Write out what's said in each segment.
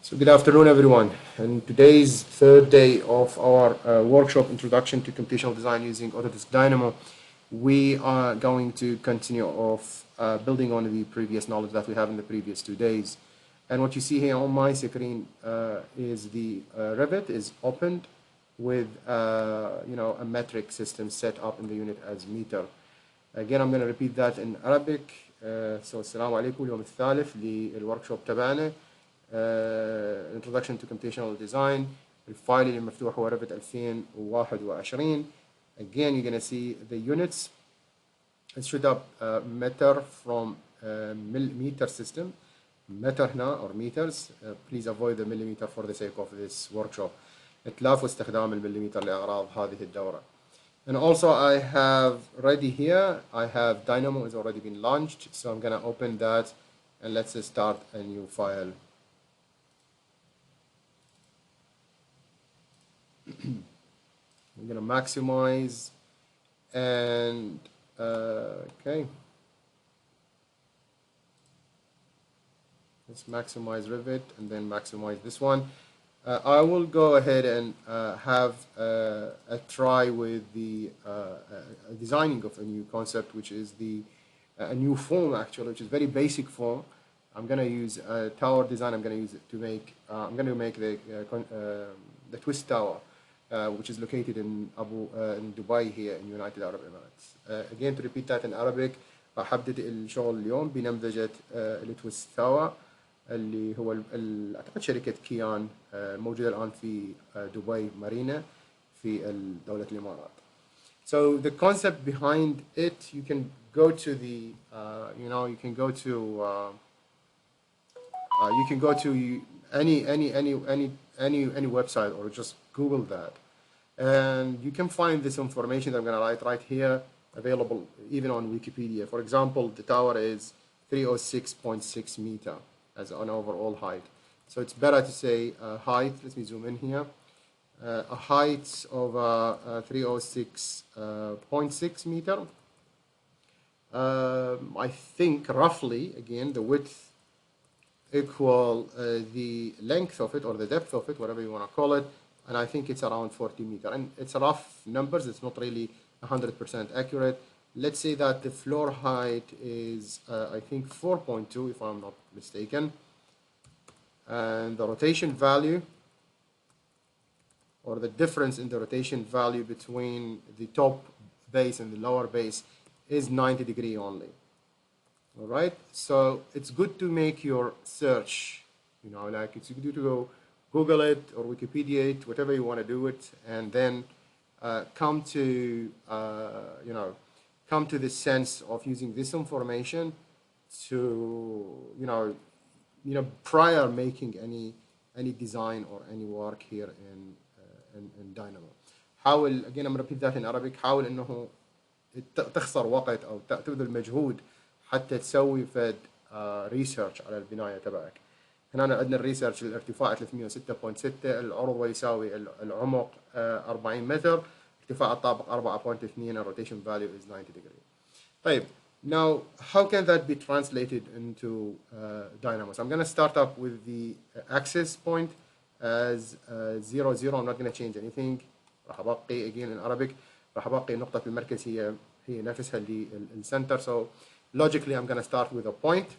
So good afternoon, everyone. And today's third day of our workshop, Introduction to Computational Design using Autodesk Dynamo. We are going to continue off building on the previous knowledge that we have in the previous 2 days. And what you see here on my screen is the Revit is opened with a metric system set up in the unit as meter. Again, I'm going to repeat that in Arabic. So السلام عليكم اليوم الثالث للوركشوب تبعنا. Introduction to Computational Design. الفايل اللي مفتوح هو Revit 2021. Again, you're going to see the units. It should up meter from millimeter system. meter هنا or meters. Please avoid the millimeter for the sake of this workshop. إتلاف واستخدام المليمتر لأغراض هذه الدورة. And also I have ready here, I have Dynamo has already been launched. So I'm going to open that and let's start a new file. I'm going to maximize and okay, let's maximize Revit and then maximize this one. I will go ahead and have a try with the designing of a new concept, which is a new form actually, which is very basic form. I'm going to use a tower design. I'm going to use it to make. I'm going to make the twist tower. Which is located in Dubai here in United Arab Emirates. Again, to repeat that in Arabic, راح أبدأ الشغل اليوم بنمذجة التويست تاور اللي هو أعتقد شركة كيان موجودة الآن في دبي مارينا في دولة الإمارات. So the concept behind it, you can go to the, you can go to any website or just Google that. And you can find this information that I'm going to write right here, available even on Wikipedia. For example, the tower is 306.6 meter as an overall height. So it's better to say height. Let me zoom in here. A height of 306.6 meter. I think roughly, again, the width equal the length of it or the depth of it, whatever you want to call it. And I think it's around 40 meter. And it's rough numbers. It's not really 100% accurate. Let's say that the floor height is, I think, 4.2, if I'm not mistaken. And the rotation value, or the difference in the rotation value between the top base and the lower base is 90 degrees only. All right. So it's good to make your search, like it's good to go Google it or Wikipedia it, whatever you want to do it, and then come to the sense of using this information to prior making any design or any work here in Dynamo. حاول again I'm repeat that in Arabic. حاول إنه تخسر وقت أو تبذل مجهود حتى تسوي فد ريسيرش على البناية تبعك. هنا عندنا الريسيرش الارتفاع 306.6 العرض ويساوي العمق 40 متر ارتفاع الطابق 4.2 الروtation value is 90 degrees. طيب, now how can that be translated into Dynamo? So I'm going to start up with the axis point as 0 0. I'm not going to change anything. راح أبقي again in Arabic راح أبقي نقطة المركز هي نفسها للcenter. So logically I'm going to start with a point.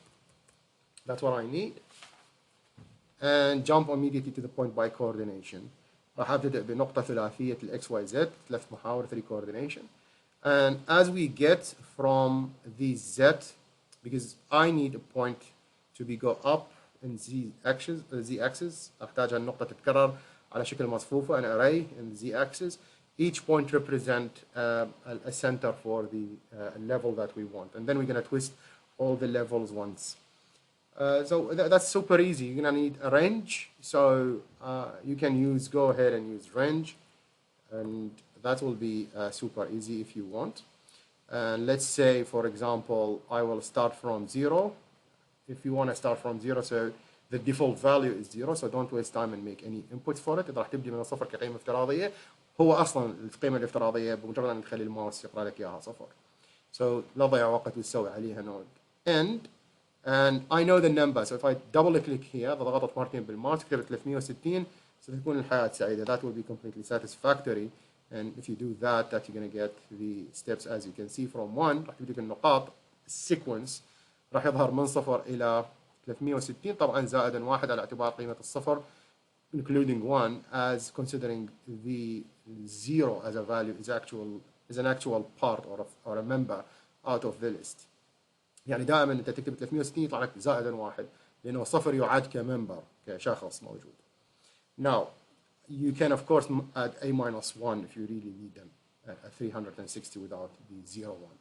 That's what I need. And jump immediately to the point by coordination. راح أبدأ بنقطة ثلاثية ال XYZ, ثلاث محاور 3 coordination. And as we get from the Z, because I need a point to be go up in Z axis, أحتاج النقطة تتكرر على شكل مصفوفة, an array in Z axis. Each point represent a center for the level that we want. And then we're going to twist all the levels once. So that's super easy. You're going to need a range. So you can go ahead and use range. And that will be super easy if you want. And let's say, for example, I will start from 0. If you want to start from 0, so the default value is 0. So don't waste time and make any inputs for it. راح تبدي من الصفر كقيمة افتراضية. هو أصلا القيمة الافتراضية بمجرد أن تخلي الماوس يقرأ لك إياها صفر. So لا تضيع وقت وتسوي عليها node. And and I know the number, so if I double click here ضغطت مرتين بالماوس كتبت 360 ستكون الحياة سعيدة. That will be completely satisfactory, and if you do that you're going to get the steps as you can see from 1 راح يجيب لك النقاط sequence راح يظهر من 0 إلى 360 طبعا زائدا 1 على اعتبار قيمة الصفر including 1 as considering the 0 as a value is an actual part or a member out of the list. يعني دائما انت تكتب 360 يطلع لك زائدا 1 لانه صفر يعاد كممبر كشخص موجود. Now you can of course add a minus 1 if you really need them at 360 without the 0 1.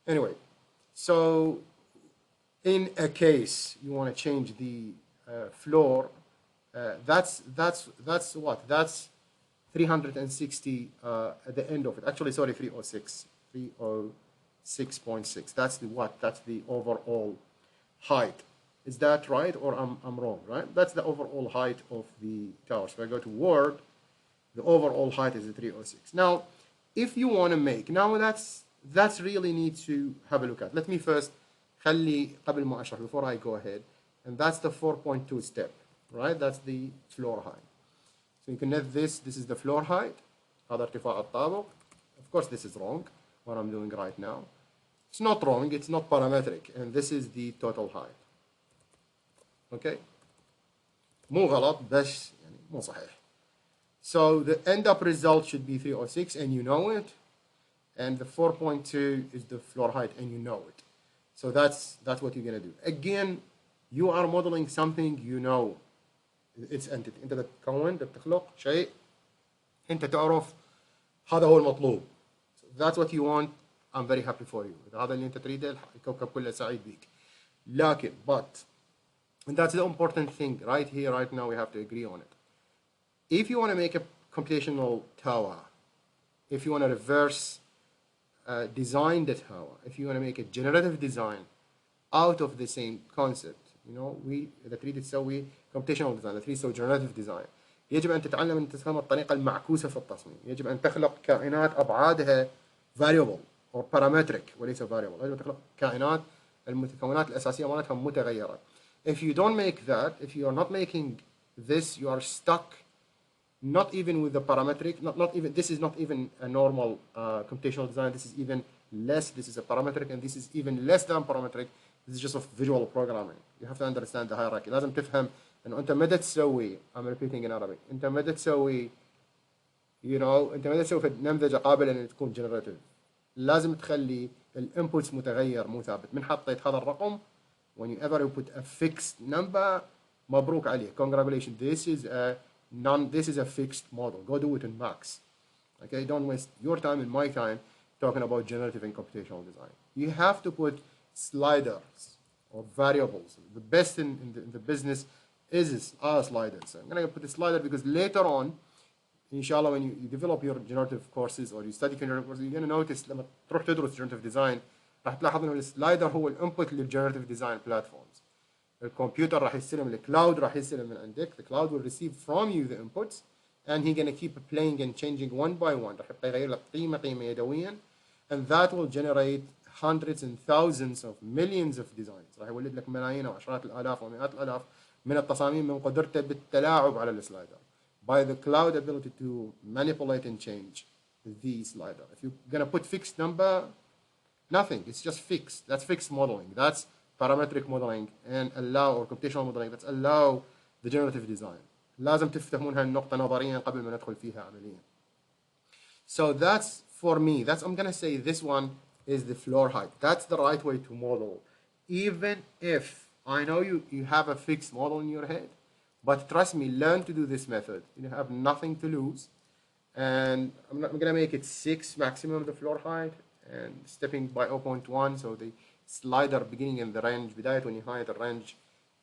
Anyway, so in a case you want to change the floor, that's what? That's 360 at the end of it. Actually, sorry, 306. 306.6. That's the what? That's the overall height. Is that right or I'm wrong, right? That's the overall height of the tower. So if I go to Word, the overall height is 306. Now, if you want to make, now that's really need to have a look at. Let me first خلي قبل ما أشرح before I go ahead, and that's the 4.2 step, right? That's the floor height. So you can net this is the floor height. هذا ارتفاع الطابق. Of course, this is wrong, what I'm doing right now. It's not wrong, it's not parametric, and this is the total height. Okay? مو غلط بس يعني مو صحيح. So the end up result should be 306 and you know it, and the 4.2 is the floor height and you know it. So that's what you're going to do. Again, you are modeling something you know its entity. انت بتكون بتخلق شيء انت تعرف هذا هو المطلوب. So that's what you want. I'm very happy for you. هذا اللي انت تريده الكوكب كله سعيد بيك. لكن and that's the important thing right here, right now, we have to agree on it. If you want to make a computational tower, if you want to reverse design the tower, if you want to make a generative design out of the same concept, you know, إذا تريد تسوي computational design، إذا تريد تسوي generative design، يجب أن تتعلم أن تستخدم الطريقة المعكوسة في التصميم. يجب أن تخلق كائنات أبعادها variable or parametric وليس variable. يجب أن تخلق كائنات المكونات الأساسية مالتها متغيرة. If you don't make that, if you are not making this, you are stuck. Not even with the parametric, not even, this is not even a normal computational design, this is even less, this is a parametric, and this is even less than parametric, this is just of visual programming. You have to understand the hierarchy. لازم تفهم انه انت مدى تسوي, I'm repeating in Arabic, انت مدى تسوي, you know, انت مدى تسوي في نمذجة قابلة ان تكون generative. لازم تخلي الانبوتس متغير مو ثابت. من حطيت هذا الرقم, whenever you put a fixed number, مبروك عليك, congratulations, this is a fixed model. Go do it in Max. Okay, don't waste your time and my time talking about generative and computational design. You have to put sliders or variables. The best in the business is sliders. I'm going to put a slider because later on, inshallah, when you develop your generative courses or you study generative courses, you're going to notice لما تروح تدرس generative design راح تلاحظ انه السلايدر هو الانبوت للجنراتيف ديزاين بلاتفورمز. الكمبيوتر راح يستلم الكلاود, راح يستلم من عندك. The cloud will receive from you the inputs and he's gonna keep playing and changing one by one. راح يبقى يغير لك قيمة يدويا, and that will generate hundreds and thousands of millions of designs. راح يولد لك ملايين او عشرات الالاف ومئات الالاف من التصاميم من قدرته بالتلاعب على السلايدر. By the cloud ability to manipulate and change the slider. If you're gonna put fixed number, nothing. It's just fixed. That's fixed modeling. That's parametric modeling and allow, or computational modeling, that's allow the generative design. لازم تفهمون هالنقطة نظريا قبل ما ندخل فيها عمليا. So that's for me. That's, I'm gonna say this one is the floor height. That's the right way to model. Even if I know you have a fixed model in your head, but trust me, learn to do this method. You have nothing to lose. And I'm gonna make it 6 maximum the floor height and stepping by 0.1, so the slider beginning in the range بداية ونهاية الرانج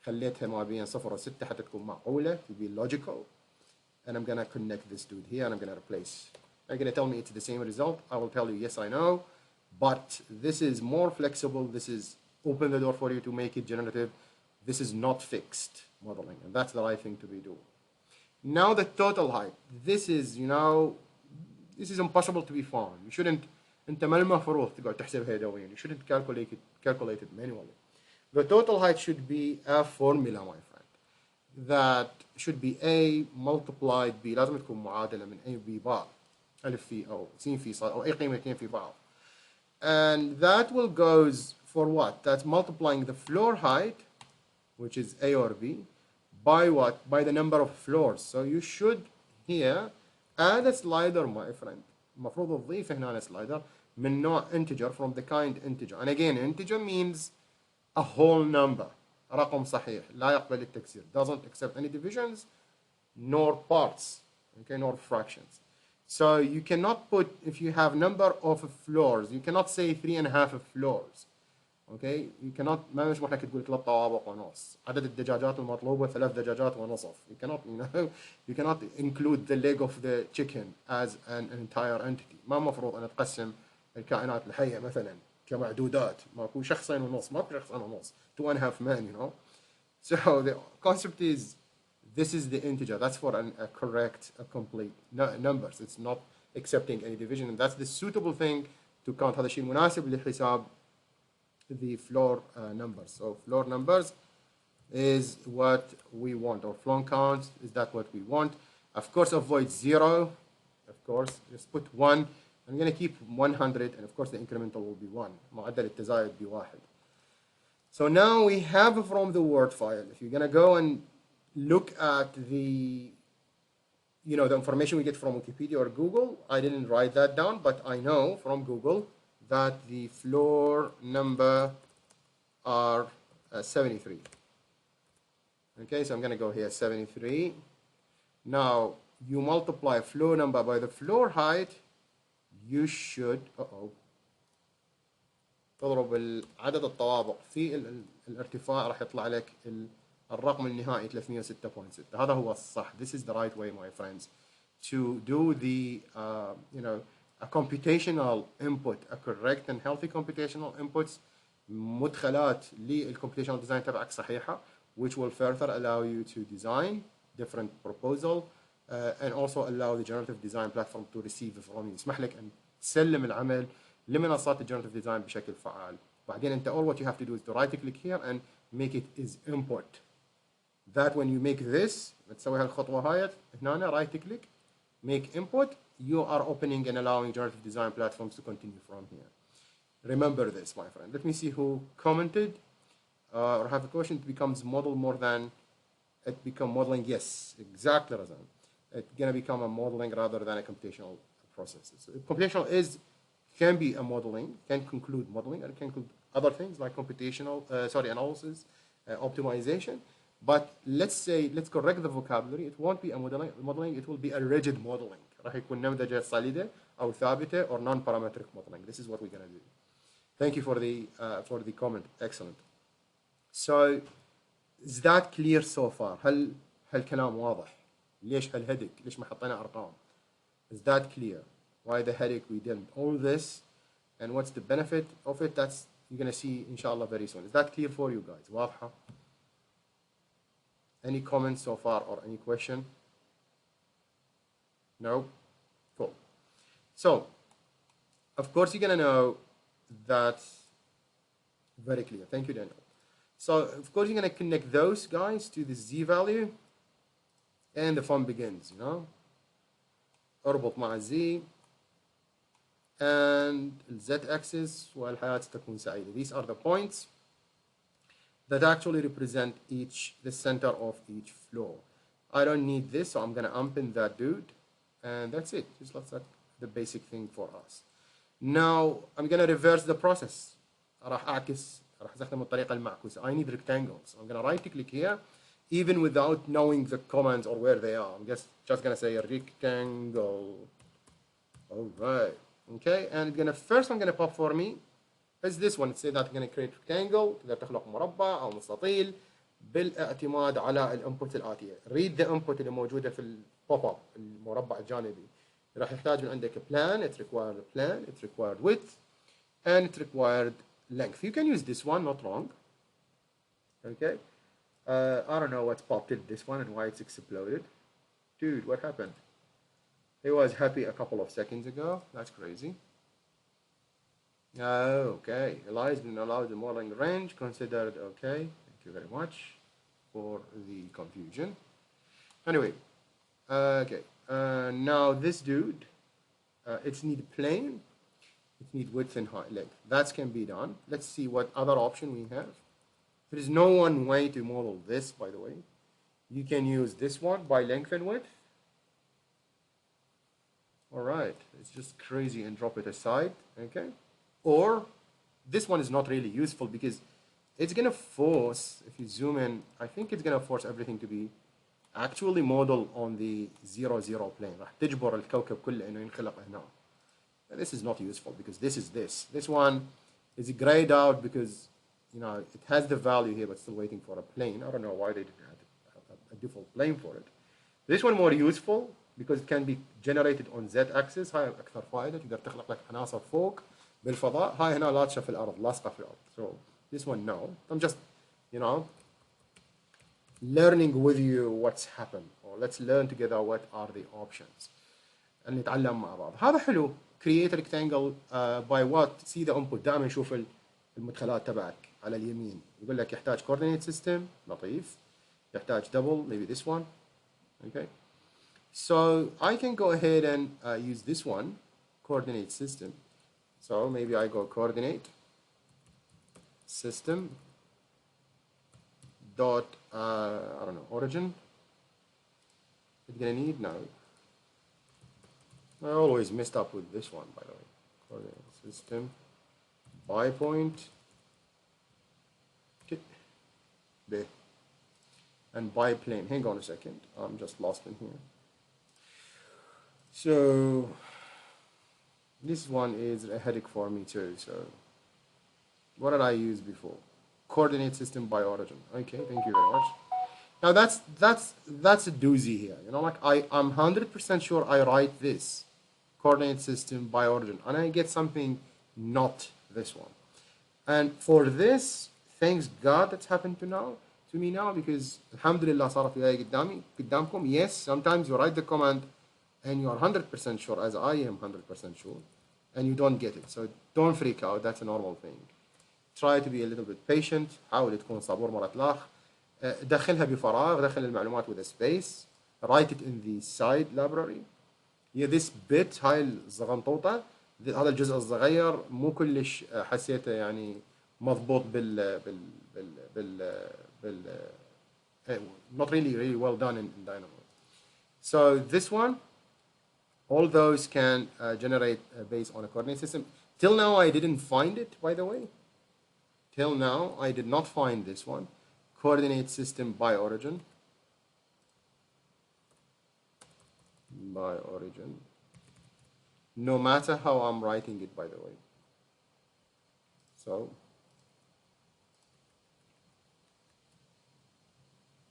خليتها ما بين 0 و 6 حتى تكون معقولة, to be logical. And I'm gonna connect this dude here and I'm gonna replace. You're gonna tell me it's the same result. I will tell you yes, I know, but this is more flexible. This is open the door for you to make it generative. This is not fixed modeling, and that's the right thing to be doing. Now the total height. This is, you know, this is impossible to be found. You shouldn't. أنت ما المفروض تقعد تحسبها يدويا. You shouldn't calculate it manually. The total height should be a formula, my friend. That should be A multiplied B. لازم تكون معادلة من A B بار ألف في أو س في صاد أو أي قيمتين في بعض. And that will goes for what? That's multiplying the floor height, which is A or B, by what? By the number of floors. So you should here add a slider, my friend. المفروض تضيف هنا slider من نوع integer, from the kind integer. And again, integer means a whole number. رقم صحيح لا يقبل التكسير. Doesn't accept any divisions nor parts, okay, nor fractions. So you cannot put, if you have number of floors, you cannot say 3.5 floors. Okay, you cannot, ما يسمح لك تقول 3 طوابق ونص. عدد الدجاجات المطلوبة 3 دجاجات ونصف. You cannot, you cannot include the leg of the chicken as an entire entity. ما مفروض أن تقسم الكائنات الحية مثلا كمعدودات. ماكو شخصين ونص، ماكو شخصين ونص. 2.5 men, So the concept is, this is the integer. That's for a correct, a complete numbers. It's not accepting any division, and that's the suitable thing to count. هذا الشيء مناسب لحساب the floor numbers. So floor numbers is what we want, or floor count is that what we want. Of course, avoid 0. Of course, just put 1. I'm going to keep 100, and of course the incremental will be 1. معدل التزايد بواحد. So now we have from the Word file. If you're going to go and look at the the information we get from Wikipedia or Google, I didn't write that down, but I know from Google that the floor number are 73. Okay, so I'm going to go here 73. Now you multiply floor number by the floor height, you should تضرب عدد الطوابق في الارتفاع راح يطلع لك الرقم النهائي 306.6. هذا هو الصح. This is the right way, my friends, to do the a computational input, a correct and healthy computational inputs. مدخلات للcomputational design تبعك صحيحة, which will further allow you to design different proposal and also allow the generative design platform to receive from you. يسمح لك أن تسلم العمل لمنصات الجنراتيف ديزاين بشكل فعال. بعدين انت all what you have to do is to right click here and make it is import. That when you make this, تسوي هالخطوة هاي هنا right click, make import, you are opening and allowing generative design platforms to continue from here. Remember this, my friend. Let me see who commented or have a question. It becomes model more than it become modeling. Yes, exactly, Razan. It's gonna become a modeling rather than a computational process. So computational can be a modeling, can conclude modeling, and can include other things like computational, analysis, optimization. But let's correct the vocabulary. It won't be a modeling, it will be a rigid modeling. راح يكون نمذجة صليدة أو ثابتة or non-parametric modeling. This is what we're gonna do. Thank you for the comment. Excellent. So is that clear so far? هل الكلام واضح؟ ليش هالهدك؟ ليش ما حطينا أرقام؟ Is that clear? Why the headache we did all this, and what's the benefit of it? That's you're gonna see inshallah very soon. Is that clear for you guys? واضحة? Any comments so far or any question? No? Cool. So, of course you're gonna know that's very clear. Thank you, Daniel. So, of course you're gonna connect those guys to the Z value, and the fun begins, اربط مع Z and Z-axis والحياة تكون سعيدة. These are the points that actually represent the center of each floor. I don't need this, so I'm going to unpin that dude, and that's it. Just that's the basic thing for us. Now I'm going to reverse the process. راح أستخدم الطريقة المعكوسة. I need rectangles. I'm going to right click here, even without knowing the commands or where they are. I'm just going to say a rectangle. All right. Okay, and first I'm gonna pop for me is this one. It says that I'm gonna create rectangle. تقدر تخلق مربع أو مستطيل بالاعتماد على الانبوت الآتية. Read the input اللي موجودة في البوب اب المربع الجانبي. راح يحتاج من عندك plan. It required a plan. It required width, and it required length. You can use this one, not wrong. Okay. I don't know what's popped in this one and why it's exploded. Dude, what happened? He was happy a couple of seconds ago. That's crazy. Okay, Elias been allowed the modeling range considered. Okay, thank you very much for the confusion. Anyway, okay, now this dude, it's need plane, it need width and height length. That can be done. Let's see what other option we have. There is no one way to model this, by the way. You can use this one by length and width. All right, it's just crazy and drop it aside, okay? Or this one is not really useful because it's gonna force, if you zoom in, I think it's gonna force everything to be actually modeled on the 0, 0 plane. راح تجبر الكوكب كله إنه ينخلق هنا. This is not useful because this is this. This one is grayed out because, you know, it has the value here but still waiting for a plane. I don't know why they didn't have a default plane for it. This one more useful because it can be generated on Z-axis. هاي أكثر فائدة، تقدر تخلق لك عناصر فوق بالفضاء. هاي هنا لاتشة في الأرض، لاصقة في الأرض. So this one no. I'm just, you know, learning with you what's happened, or let's learn together what are the options. نتعلم مع بعض. هذا حلو. Create a rectangle by what? See the input. دائما نشوف المدخلات تبعك على اليمين. يقول لك يحتاج coordinate system. لطيف. يحتاج double. Maybe this one. Okay. So I can go ahead and use this one, coordinate system. So maybe I go coordinate system dot I don't know, origin. It's gonna need now. I always messed up with this one, by the way. Coordinate system by point B and by plane. Hang on a second, I'm just lost in here. So this one is a headache for me too. So what did I use before? Coordinate system by origin. Okay, thank you very much. Now that's a doozy here. You know, like I'm 100% sure I write this coordinate system by origin and I get something not this one. And for this, thanks God that's happened to me now because alhamdulillah صارت وياي قدامكم. Yes, sometimes you write the command and you are 100% sure, as I am 100% sure, and you don't get it. So don't freak out, that's a normal thing. Try to be a little bit patient. حاول تكون صبور مرة الأخ. دخلها بفراغ، دخل المعلومات with a space. Write it in the side library. Yeah, this bit هاي الزغنطوطة، هذا الجزء الصغير مو كلش حسيته يعني مضبوط بال not really well done in Dynamo. So this one, all those can generate based on a coordinate system. Till now I didn't find it, by the way. Till now I did not find this one. Coordinate system by origin. By origin. No matter how I'm writing it, by the way. So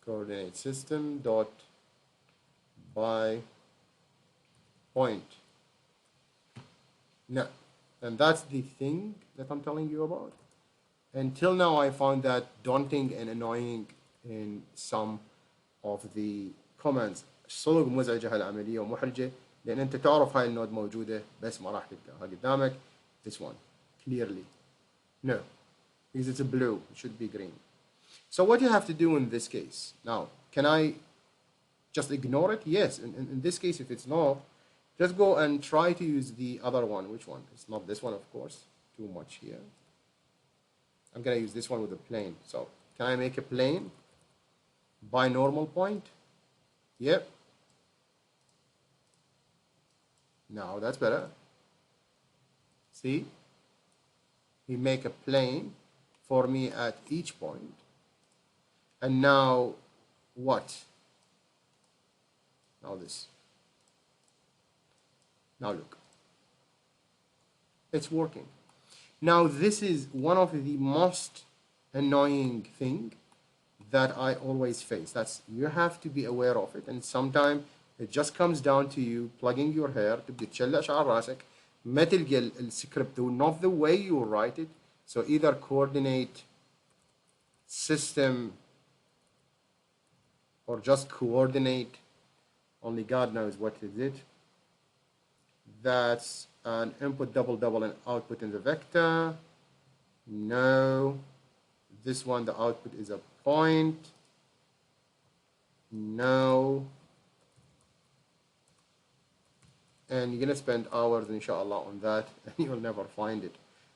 coordinate system dot by point. No, and that's the thing that I'm telling you about. Until now I found that daunting and annoying in some of the comments. صدق مزعجة هالعملية ومحرجة لأن أنت تعرف هاي النود موجودة بس ما راح تلقاها قدامك. This one clearly no, because it's a blue, it should be green. So what you have to do in this case now, can I just ignore it? Yes, in this case if it's not, just go and try to use the other one. Which one? It's not this one, of course, too much here. I'm gonna use this one with a plane. So can I make a plane by normal point? Yep. Now that's better. See, we make a plane for me at each point. And now what? Now this. Now look, it's working. Now this is one of the most annoying thing that I always face. That's, you have to be aware of it, and sometimes it just comes down to you plugging your hair. تبدي تشلق شعر راسك ما تلقى السكريبت not the way you write it. So either coordinate system or just coordinate, only God knows what is it. That's an input double and output in the vector. No. This one, the output is a point. No. And you're gonna spend hours inshallah on that and you'll never find it.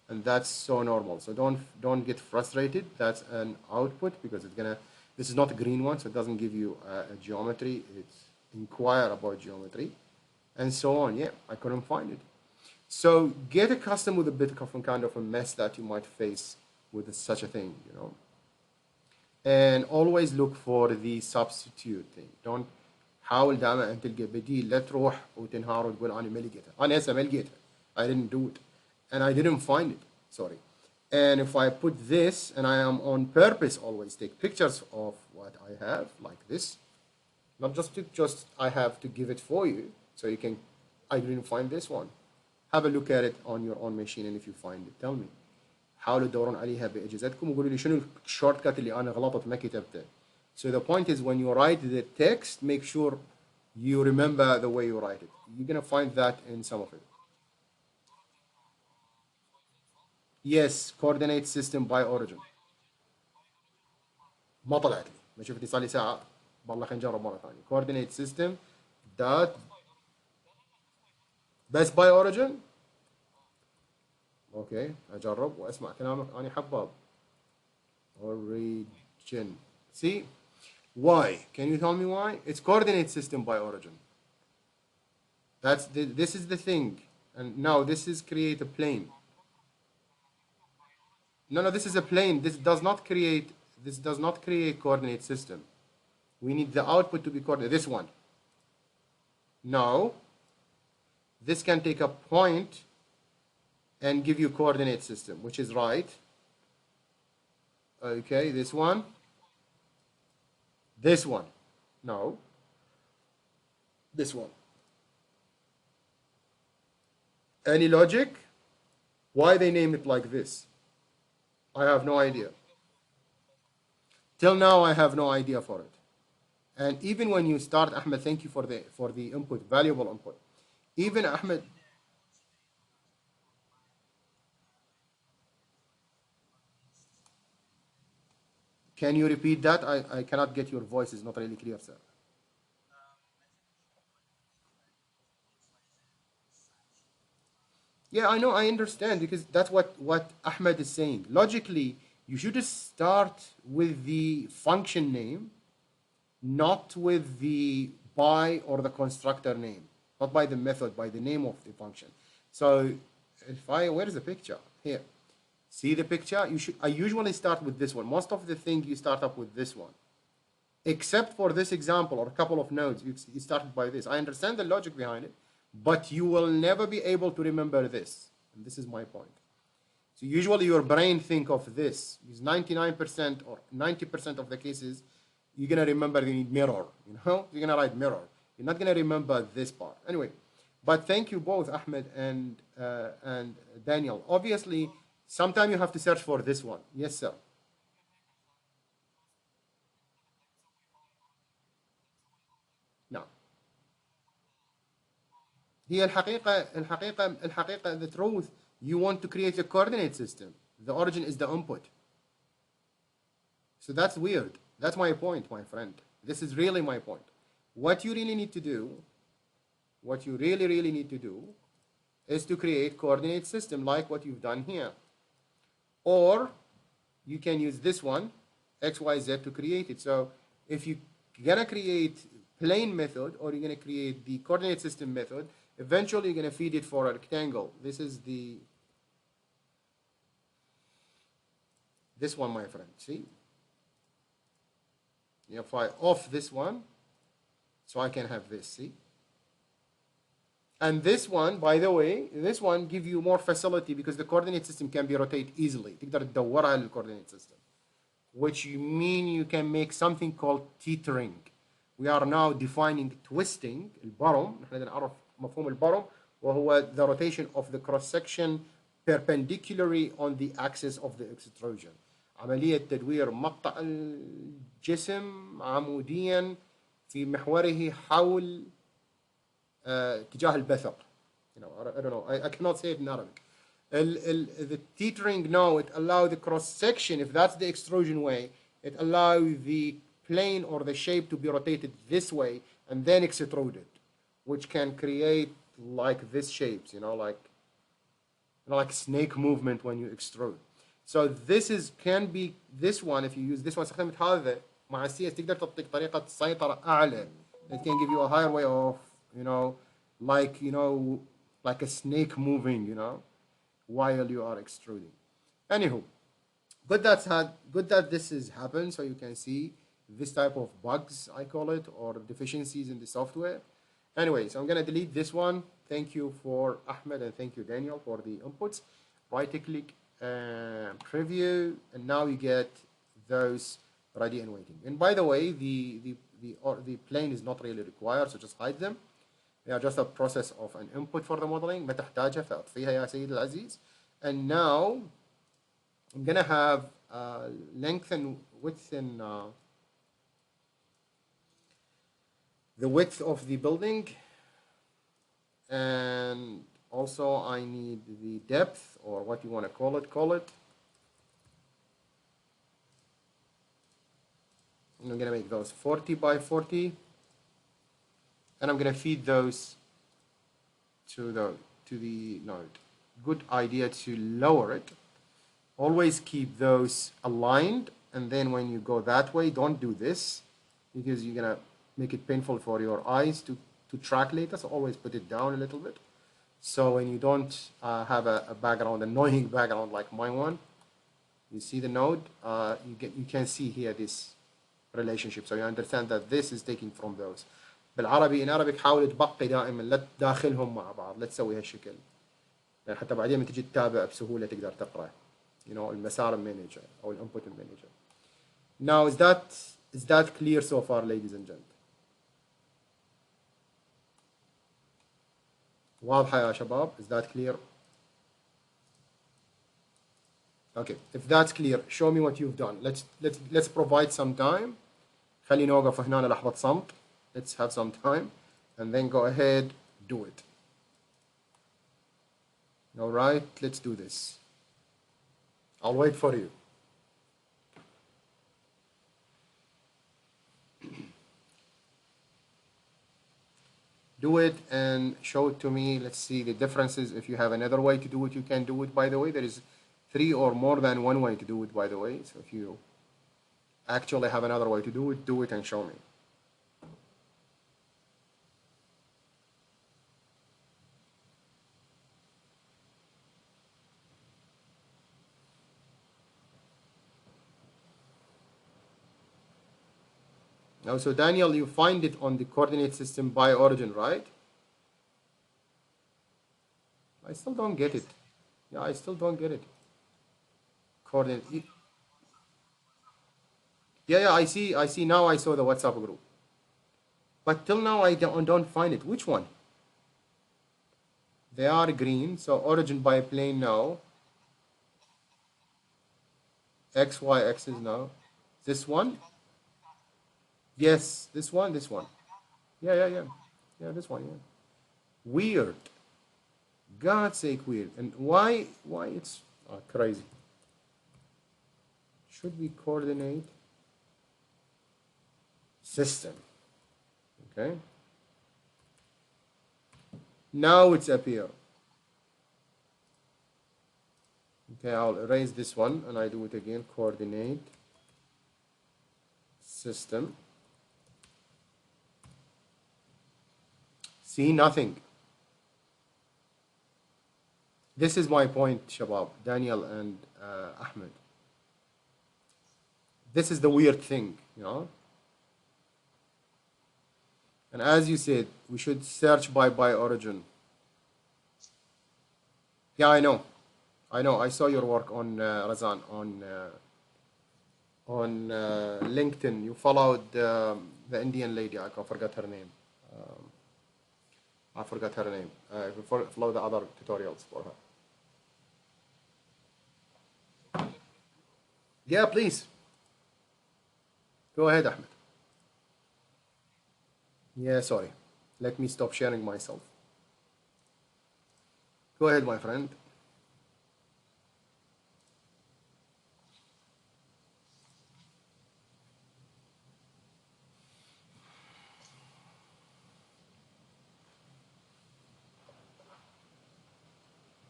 And that's so normal. So don't get frustrated. That's an output because it's gonna, this is not a green one, so it doesn't give you a geometry. It's inquire about geometry and so on. Yeah, I couldn't find it. So get accustomed with a bit of a kind of a mess that you might face with such a thing, you know. And always look for the substitute thing. Don't حاول دائما أن تلقى بديل. لا تروح وتنهار وتقول أنا ما لقيتها. أنا هسه ما لقيتها. I didn't do it. And I didn't find it. Sorry. And if I put this, and I am on purpose always take pictures of what I have, like this. Not just I have to give it for you, so you can, I didn't find this one. Have a look at it on your own machine, and if you find it, tell me. حاولوا تدورون عليها بإجازتكم وقولوا لي شنو الشورت كات اللي أنا غلطت ما كتبته. So the point is when you write the text, make sure you remember the way you write it. You're gonna find that in some of it. Yes, coordinate system by origin. ما طلعت لي، ما شفتني صار لي ساعة. والله خلينا نجرب مرة ثانية. Coordinate system dot بس by origin. اوكي اجرب واسمع كلامك انا حباب. Origin. See? Why? Can you tell me why? It's coordinate system by origin. That's this is the thing. And now this is create a plane. No, this is a plane. This does not create coordinate system. We need the output to be coordinate. This one. No. This can take a point and give you coordinate system, which is right. Okay, this one. This one. No. This one. Any logic? Why they name it like this? I have no idea. Till now, I have no idea for it. And even when you start, Ahmed, thank you for the input, valuable input. Even Ahmed. Can you repeat that? I cannot get your voice. It's not really clear, sir. Yeah, I know, I understand, because that's what Ahmed is saying. Logically, you should start with the function name, not with the by or the constructor name, not by the method, by the name of the function. So where is the picture? Here. See the picture? I usually start with this one. Most of the thing you start up with this one. Except for this example or a couple of nodes, you started by this. I understand the logic behind it, but you will never be able to remember this. And this is my point. So usually your brain think of this. Because 99% or 90% of the cases, you're going to remember you need mirror. You know, you're going to write mirror. You're not going to remember this part. Anyway, but thank you both, Ahmed and Daniel. Obviously, sometimes you have to search for this one. Yes, sir. No. هي الحقيقة the truth, you want to create a coordinate system. The origin is the input. So that's weird. That's my point, my friend. This is really my point. What you really need to do, what you really need to do is to create coordinate system like what you've done here. Or you can use this one, XYZ, to create it. So if you're gonna create plane method or you're gonna create the coordinate system method, eventually you're gonna feed it for a rectangle. This is this one, my friend, see? If I off this one, so I can have this, see? And this one, by the way, this one gives you more facility because the coordinate system can be rotated easily. تقدر تدور على coordinate system, which mean you can make something called teetering. We are now defining twisting, البرم. نحن نعرف مفهوم البرم وهو the rotation of the cross section perpendicularly on the axis of the extrusion. عملية تدوير مقطع الجسم عموديا في محوره حول اتجاه البثق. You know, I don't know. I cannot say it in Arabic. The teetering, no, it allows the cross section, if that's the extrusion way, it allows the plane or the shape to be rotated this way and then extruded, which can create like this shapes, like snake movement when you extrude. So this is can be this one if you use this one استخدمت هذا مع السي اس تقدر تعطيك طريقة سيطرة أعلى. It can give you a higher way of like a snake moving, while you are extruding. Anywho, good that this has happened, so you can see this type of bugs, I call it, or deficiencies in the software. Anyway, so I'm gonna delete this one. Thank you for Ahmed and thank you Daniel for the inputs. Right click, preview, and now you get those ready and waiting. And by the way, the plane is not really required, so just hide them. They are just a process of an input for the modeling. ما تحتاجها فأطفيها يا سيد العزيز. And now I'm gonna have length and width and the width of the building, and also I need the depth, or what you want to call it. And I'm gonna make those 40 by 40, and I'm gonna feed those to the node. Good idea to lower it. Always keep those aligned, and then when you go that way, don't do this because you're gonna make it painful for your eyes to track later. So always put it down a little bit. So when you don't have a background, annoying background like my one, you see the node, you can see here this relationship. So you understand that this is taking from those. بالعربي in Arabic حاول تبقي دائما لا تداخلهم مع بعض، لا تسوي هالشكل، يعني حتى بعدين لما تجي تتابع بسهولة تقدر تقرأ. المسار المانجر أو الانبوت مانجر. Now is that clear so far, ladies and gentlemen? واضحة يا شباب? Is that clear? Okay, if that's clear, show me what you've done. Let's provide some time. خلينا نوقف هنا لحظة صمت. Let's have some time, and then go ahead, do it. All right, let's do this. I'll wait for you. Do it and show it to me. Let's see the differences. If you have another way to do it, you can do it. By the way, there is 3 or more than one way to do it, by the way. So if you actually have another way to do it and show me. Now, so Daniel, you find it on the coordinate system by origin, right? I still don't get it. Yeah, I still don't get it. Coordinate. Yeah, I see. Now I saw the WhatsApp group. But till now I don't find it. Which one? They are green, so origin by plane now. X, Y axis now. This one? Yes, this one. Yeah. Yeah, this one, yeah. Weird. God's sake, weird. And why it's crazy. Should we coordinate system? Okay. Now it's appear. Okay, I'll erase this one and I do it again. Coordinate system. See, nothing. This is my point, Shabab, Daniel and Ahmed. This is the weird thing, And as you said, we should search by origin. Yeah, I know. I saw your work on Razan on LinkedIn. You followed the Indian lady. I forgot her name. Follow the other tutorials for her. Yeah, please. Go ahead, Ahmed. Yeah, sorry. Let me stop sharing myself. Go ahead, my friend.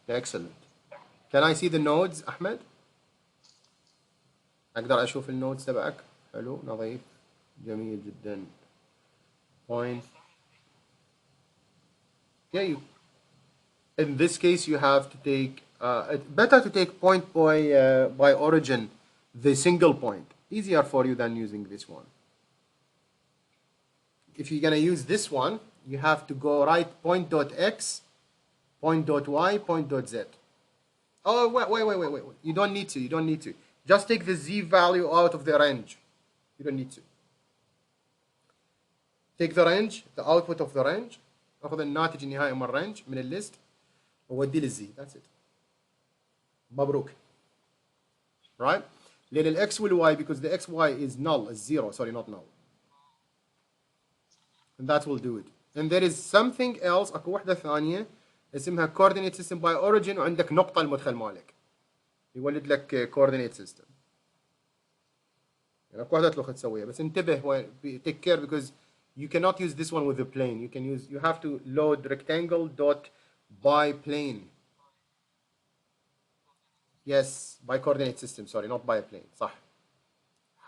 Excellent. Can I see the nodes, Ahmed? أقدر أشوف النودز تبعك؟ حلو، نظيف، جميل جدا. Point. Yeah, you. In this case, you have to take. Better to take point by origin, the single point. Easier for you than using this one. If you're gonna use this one, you have to go write point.x, point.y, point.z. Oh, wait. You don't need to. You don't need to. Just take the z value out of the range. You don't need to. Take the range, the output of the range. أخذ الناتج النهائي من الرانج من الليست ووديه للزي. That's it. مبروك. Right? لأن الx والy, because the xy is null, is zero. Sorry, not null. And that will do it. And there is something else. أكو وحدة ثانية اسمها coordinate system by origin, وعندك نقطة المدخل مالك. يولد لك coordinate system. يعني أكو وحدة تلوخ تسويها. بس انتبه take care, because you cannot use this one with the plane. You have to load Rectangle.ByPlane. Yes, by coordinate system. Sorry, not by a plane. صح.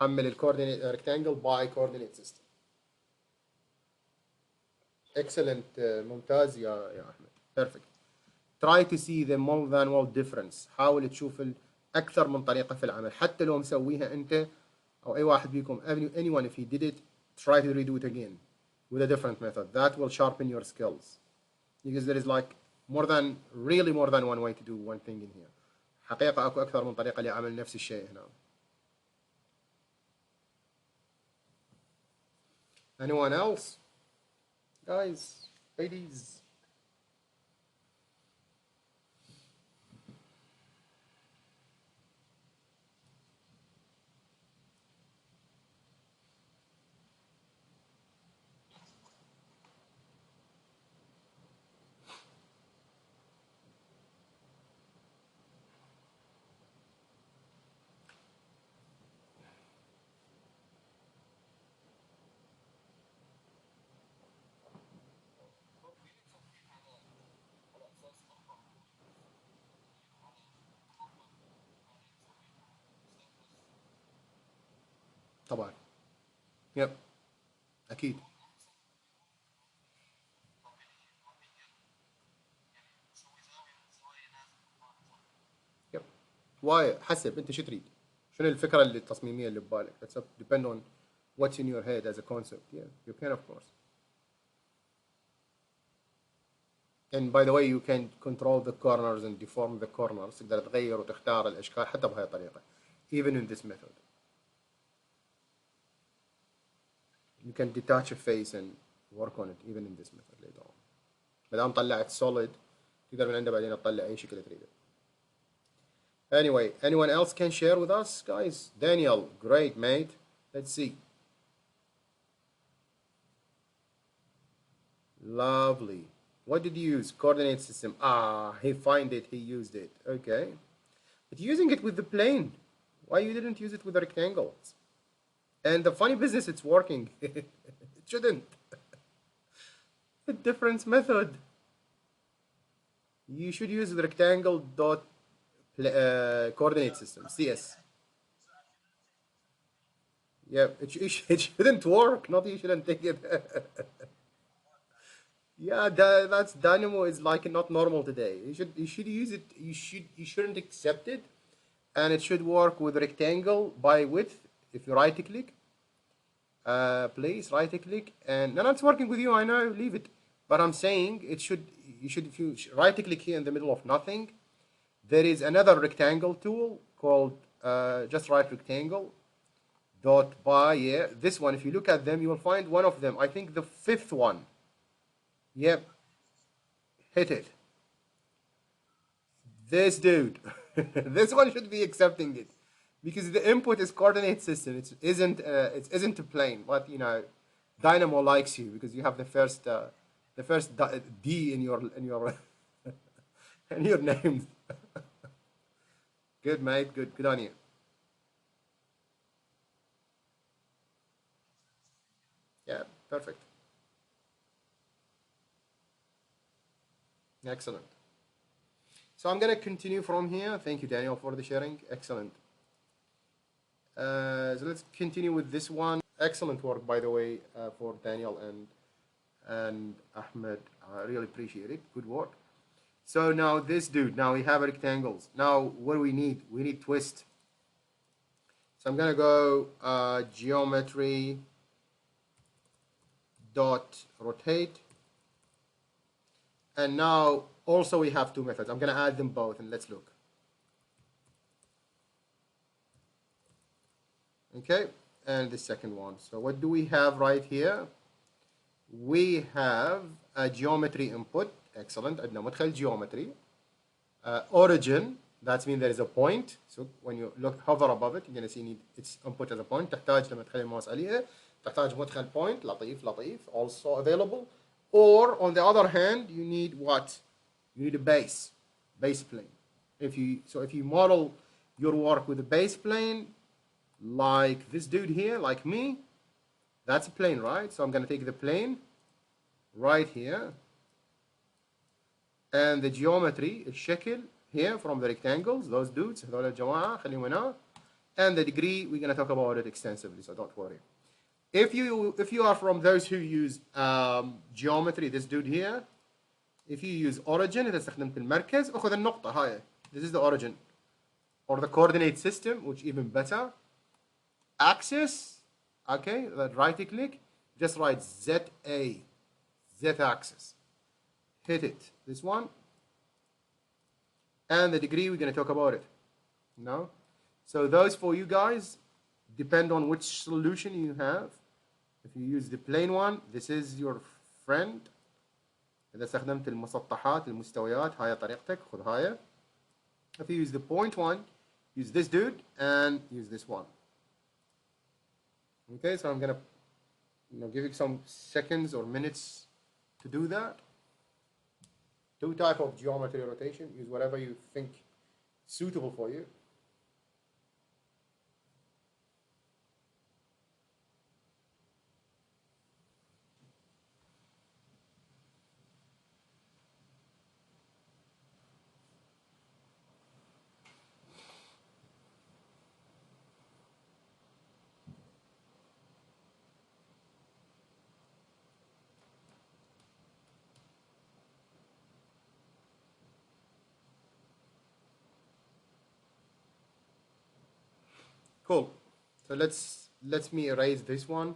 حمل الcoordinate rectangle by coordinate system. Excellent. ممتاز يا أحمد. Perfect. Try to see the more than one difference. حاول تشوف أكثر من طريقة في العمل. حتى لو مسويها أنت أو أي واحد فيكم, anyone, if he did it, try to redo it again with a different method. That will sharpen your skills, because there is like really more than one way to do one thing in here. حقيقة أكو أكثر من طريقة لعمل نفس الشيء هنا. Anyone else? Guys, ladies. طبعا. Yep. أكيد. Yep. Why? حسب أنت شو تريد. شنو الفكرة التصميمية اللي ببالك. That's up, depend on what's in your head as a concept. Yeah, you can, of course. And by the way, you can control the corners and deform the corners. تقدر تغير وتختار الأشكال حتى بهاي الطريقة. Even in this method. You can detach a face and work on it even in this method later on. ما دام طلعت solid تقدر من عنده بعدين تطلع أي شكل تريده. Anyway, anyone else can share with us, guys? Daniel, great, mate. Let's see. Lovely. What did you use? Coordinate system. Ah, he find it, he used it. Okay. But using it with the plane. Why you didn't use it with the rectangles? And the funny business, it's working. It shouldn't. A different method. You should use the rectangle dot coordinate system, CS. Yeah, it shouldn't work. Not you shouldn't take it. Yeah, that's Dynamo is like not normal today. You should use it. You shouldn't accept it, and it should work with rectangle by width. If you right click, please right click, and no, it's working with you. I know, leave it. But I'm saying you should if you right click here in the middle of nothing, there is another rectangle tool called just write rectangle dot by. Yeah, this one. If you look at them, you will find one of them. I think the fifth one. Yep. Hit it. This dude. This one should be accepting it, because the input is coordinate system. It isn't a plane. But you know, Dynamo likes you because you have the first D in your And your name. Good, mate. Good on you. Yeah, perfect. Excellent. So I'm going to continue from here. Thank you, Daniel, for the sharing. Excellent. So let's continue with this one. Excellent work, by the way, for Daniel and Ahmed. I really appreciate it. Good work. So now this dude, now we have rectangles. Now what do we need? We need twist. So I'm gonna go geometry dot rotate. And now also we have two methods. I'm gonna add them both and let's look. Okay, and the second one. So what do we have right here? We have a geometry input. Excellent. عندنا مدخل geometry. Origin. That means there is a point. So when you hover above it, you're going to see its input as a point. تحتاج لما تخلي الماوس عليها تحتاج مدخل point. لطيف. Also available. Or on the other hand, you need what? You need a base plane. If you model your work with a base plane, like this dude here, like me, that's a plane, right? So I'm going to take the plane right here, and the geometry, الشكل here from the rectangles, those dudes, هذول الجماعة خليهم هنا, and the degree, we're going to talk about it extensively, so don't worry. If you are from those who use geometry, this dude here, if you use origin, إذا استخدمت المركز, أخذ النقطة هاي. This is the origin, or the coordinate system, which even better. Axis, okay, that right click, just write Z-axis. Hit it, this one. And the degree, we're going to talk about it. No? So those for you guys, depend on which solution you have. If you use the plain one, this is your friend. إذا استخدمت المسطحات المستويات هاي طريقتك خذ هاي. If you use the point one, use this dude and use this one. Okay, so I'm gonna give you some seconds or minutes to do that. Two type of geometry rotation. Use whatever you think suitable for you. Cool. So let me erase this one.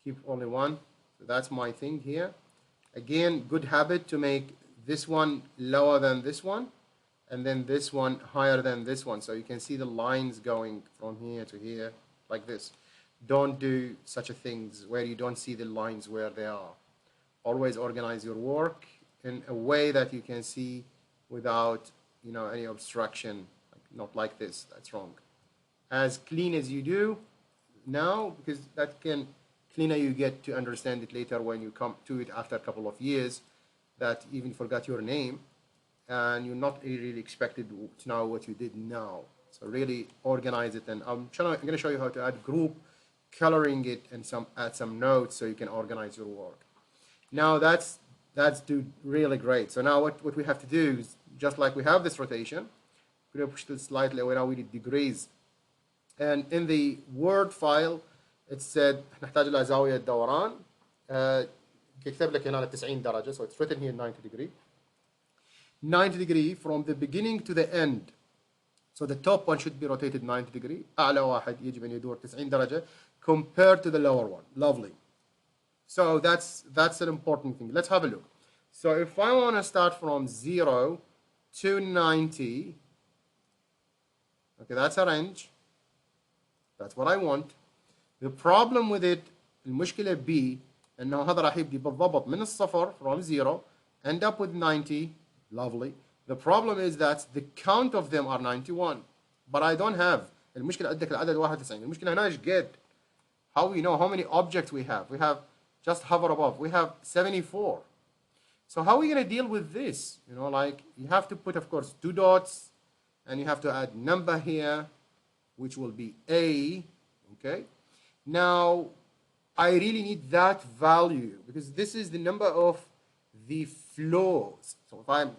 Keep only one. So that's my thing here. Again, good habit to make this one lower than this one, and then this one higher than this one. So you can see the lines going from here to here like this. Don't do such a things where you don't see the lines where they are. Always organize your work in a way that you can see without any obstruction. Not like this. That's wrong. As clean as you do now, because that can cleaner you get to understand it later when you come to it after a couple of years that you even forgot your name and you're not really expected to know what you did now. So really organize it, and I'm going to show you how to add group coloring it and add some notes so you can organize your work. Now that's really great. So now what we have to do is, just like we have this rotation, we're going to push this slightly away. Now we need degrees. And in the Word file, it said نحتاج إلى زاوية دوران. كتب لك هنا 90 درجة, so it's written here 90 degree. 90 degree from the beginning to the end. So the top one should be rotated 90 degree. أعلى واحد يجب أن يدور 90 درجة compared to the lower one. Lovely. So that's an important thing. Let's have a look. So if I want to start from 0 to 90, okay, that's a range. That's what I want. The problem with it, المشكلة B, إنه هذا راح يبدي بالضبط من الصفر from 0 end up with 90. Lovely. The problem is that the count of them are 91, but I don't have. المشكلة عندك العدد 91. المشكلة هنا إيش قد? How we know how many objects we have? We have just hover above. We have 74. So how are we going to deal with this? You know, like you have to put, of course, 2 dots, and you have to add number here, which will be A, okay? Now, I really need that value because this is the number of the floors. So if I'm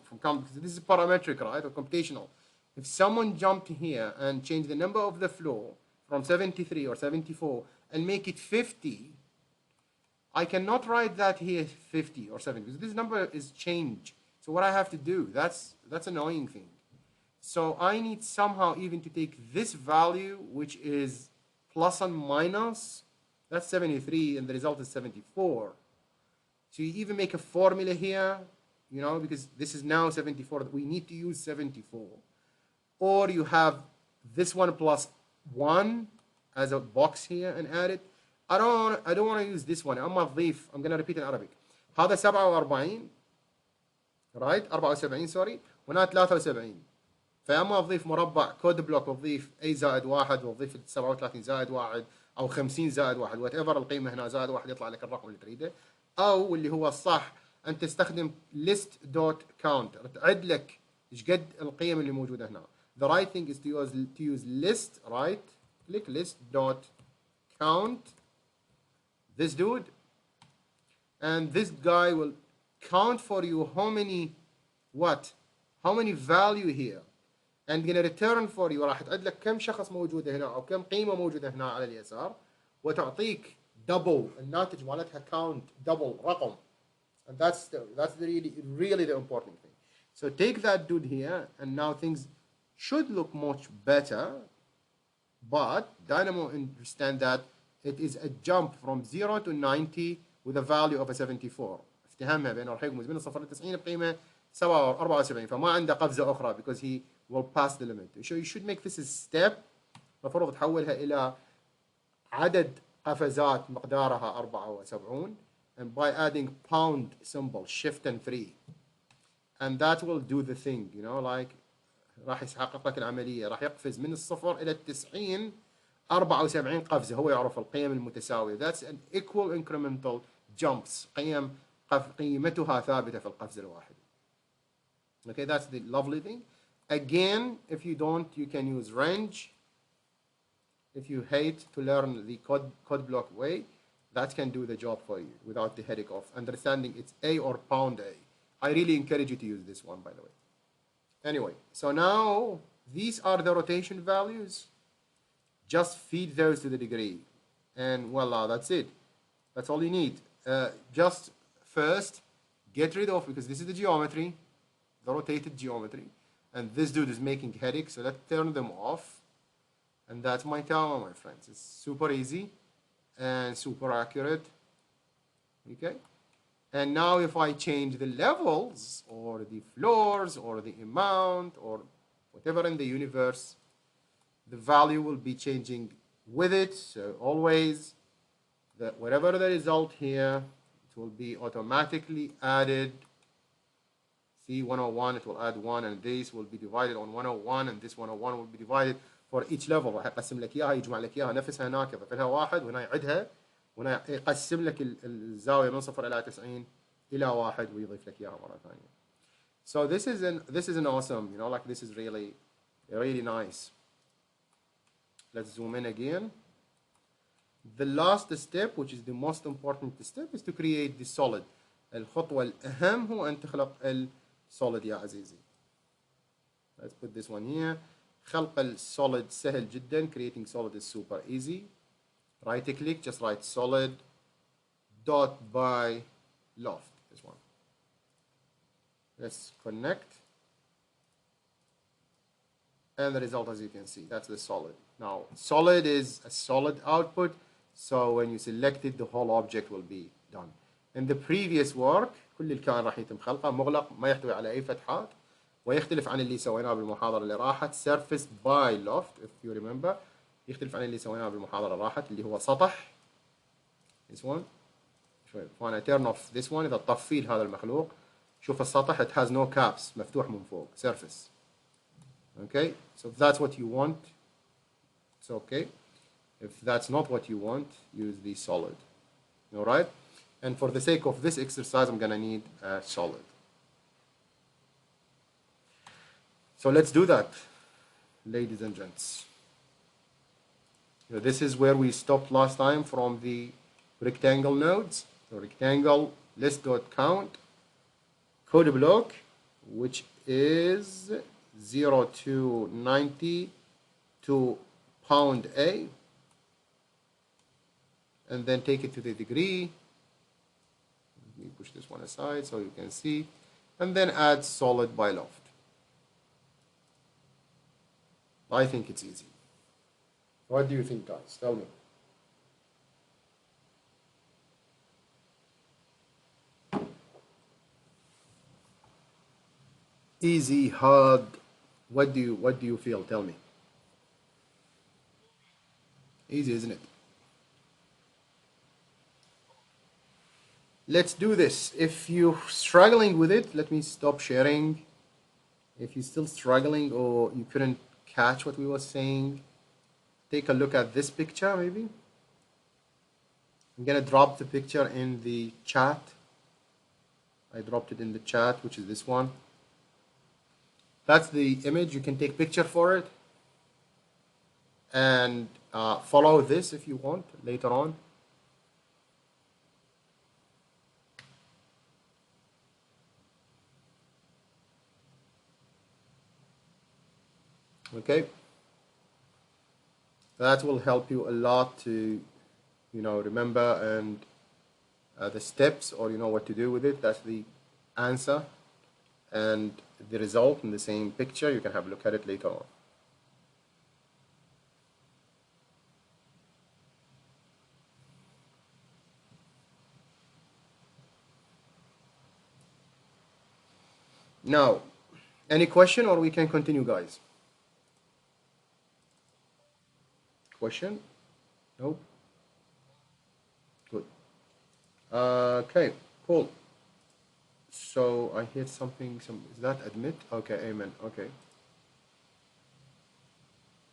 this is parametric, right, or computational. If someone jumped here and changed the number of the floor from 73 or 74 and make it 50, I cannot write that here 50 or 70 because this number is changed. So what I have to do, that's annoying thing. So I need somehow even to take this value, which is plus and minus, that's 73, and the result is 74. So you even make a formula here, you know, because this is now 74, we need to use 74. Or you have this one plus 1 as a box here and add it. I don't want to use this one. I'm going to repeat in Arabic. هذا 47 right 74 سوري هنا 73 فاما اضيف مربع كود بلوك واضيف اي زائد 1 واضيف 37 زائد 1 او 50 زائد 1 وات ايفر القيمه هنا زائد 1 يطلع لك الرقم اللي تريده او اللي هو الصح ان تستخدم List.Count تعد لك ايش قد القيم اللي موجوده هنا. The right thing is to use list, right? Click List.Count this dude, and this guy will count for you how many value here, and gonna return for you. راح تعد لك كم شخص موجودة هنا أو كم قيمة موجودة هنا على اليسار وتعطيك double الناتج مالتها count double رقم, and that's really the important thing. So take that dude here, and now things should look much better, but Dynamo understand that it is a jump from 0 to 90 with a value of a 74. افتهامها بأنه راح يقوم من 0 ل 90 بقيمة 74 فما عنده قفزة أخرى because he will pass the limit. So you should make this a step. المفروض تحولها إلى عدد قفزات مقدارها 74 and by adding pound symbol shift and 3, and that will do the thing, you know, like راح يحقق لك العملية. راح يقفز من 0 إلى 90 74 قفزة. هو يعرف القيم المتساوية. That's an equal incremental jumps. قيمتها ثابتة في القفز الواحد. Okay, that's the lovely thing. Again, if you don't, you can use range. If you hate to learn the code block way, that can do the job for you without the headache of understanding it's A or pound A. I really encourage you to use this one, by the way. Anyway, so now these are the rotation values. Just feed those to the degree, and voila, that's it. That's all you need. Just first get rid of, because this is the geometry, the rotated geometry, and this dude is making headaches, so let's turn them off. And that's my tower, my friends. It's super easy and super accurate. Okay, and now if I change the levels or the floors or the amount or whatever in the universe, the value will be changing with it. So always, whatever the result here, it will be automatically added. See, 101, it will add 1, and this will be divided on 101, and this 101 will be divided for each level. راح يقسم لك إياها, يجمع لك إياها نفسها هناك, يضيف لها 1 وهنا يعدها, وهنا يقسم لك الزاوية من 0 إلى 90 إلى 1 ويضيف لك إياها مرة ثانية. So this is an awesome, you know, like this is really nice. Let's zoom in again. The last step, which is the most important step, is to create the solid. الخطوة الأهم هو أن تخلق الsolid يا عزيزي. Let's put this one here. خلق الsolid سهل جدا. Creating solid is super easy. Right click, just write Solid.ByLoft. This one. Let's connect. And the result, as you can see, that's the solid. Now, solid is a solid output, so when you select it, the whole object will be done. In the previous work, كل الكائن راح يتم خلقه مغلق ما يحتوي على أي فتحات ويختلف عن اللي سويناه بالمحاضرة اللي راحت Surface.ByLoft, if you remember. يختلف عن اللي سويناه بالمحاضرة اللي راحت اللي هو سطح. This one. فأنا turn off this one. إذا طفيت هذا المخلوق شوف السطح, it has no caps, مفتوح من فوق, surface. Okay, so if that's what you want, it's okay. If that's not what you want, use the solid. All right. And for the sake of this exercise, I'm gonna need a solid. So let's do that, ladies and gents. This is where we stopped last time from the rectangle nodes. So rectangle list.count code block, which is 0 to 90 to pound A, and then take it to the degree. Let me push this one aside so you can see, and then add Solid.ByLoft. I think it's easy. What do you think, guys? Tell me. Easy, hard. What do you feel? Tell me. Easy, isn't it? Let's do this. If you're struggling with it, let me stop sharing. If you're still struggling or you couldn't catch what we were saying, take a look at this picture maybe. I'm gonna drop the picture in the chat. I dropped it in the chat, which is this one. That's the image. You can take picture for it and follow this if you want later on. Okay, that will help you a lot to remember and the steps, or what to do with it. That's the answer and the result in the same picture. You can have a look at it later on. Now, any question, or we can continue, guys? Question? No? Good. Okay, cool. So I hear something, is that admit? Okay, amen, okay.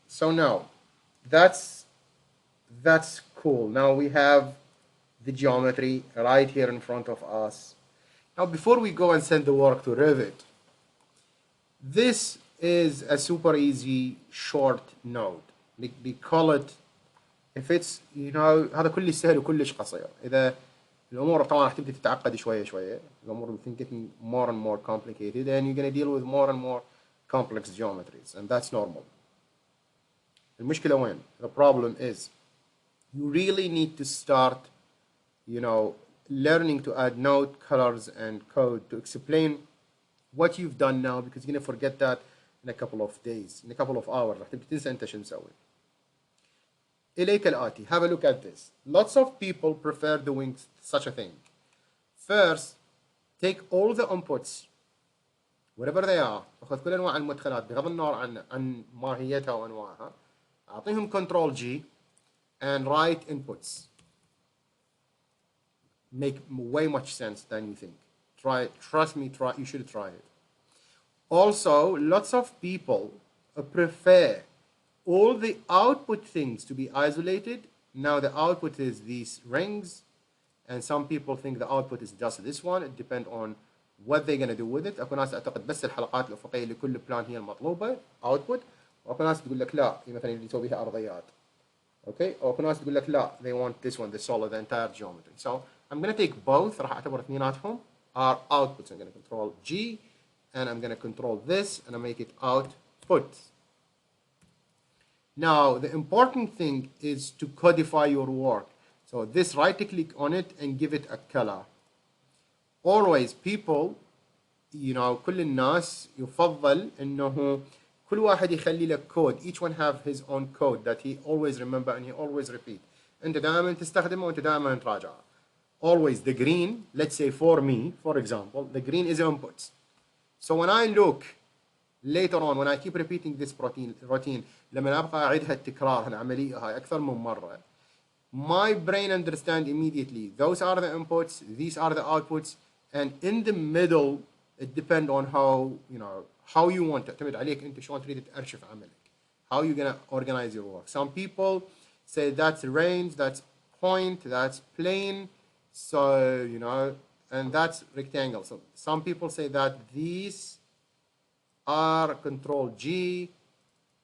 So now, that's cool. Now we have the geometry right here in front of us. Now before we go and send the work to Revit, this is a super easy short node. We call it, if it's هذا كله سهل وكلش قصير. إذا الأمور طبعا هتبدأ تتعقد شوية شوية. الأمور will think getting more and more complicated, and you're going to deal with more and more complex geometries, and that's normal. المشكلة وين? The problem is you really need to start learning to add node colors and code to explain what you've done now, because you're going to forget that in a couple of days, in a couple of hours. راح تبدأ تنسى أنت شو مسوي. إليك الآتي. Have a look at this. Lots of people prefer doing such a thing. First, take all the inputs whatever they are. أخذ كل أنواع المدخلات بغض النظر عن ماهيتها وأنواعها. أعطيهم Control G and write inputs. Make way much sense than you think. Try it. Trust me, you should try it. Also, lots of people prefer all the output things to be isolated. Now the output is these rings, and some people think the output is just this one. It depends on what they're going to do with it. أكو ناس أعتقد بس الحلقات الأفقية لكل بلان هي المطلوبة output، وأكو ناس تقول لك لا مثلا اللي يسوي بها أرضيات. Okay, وأكو ناس تقول لك لا they want this one, the solid, the entire geometry. So I'm going to take both. راح أعتبر اثنيناتهم are outputs. I'm going to control G, and I'm going to control this, and I make it output. Now, the important thing is to codify your work. So this, right-click on it and give it a color. Always, people, كل الناس يفضل إنه كل واحد يخلي لك code. Each one have his own code that he always remember and he always repeat. أنت دائما تستخدمه وأنت دائما تراجعه. Always the green, let's say for me, for example, the green is inputs. So when I look later on, when I keep repeating this routine, لما أبقى أعيدها التكرار العملية هاي أكثر من مرة, my brain understand immediately those are the inputs, these are the outputs, and in the middle it depends on how you want. تعتمد عليك أنت شلون تريد تأرشف عملك. How you gonna organize your work. Some people say that's range, that's point, that's plane. So, you know, and that's rectangle. So some people say that these are control G,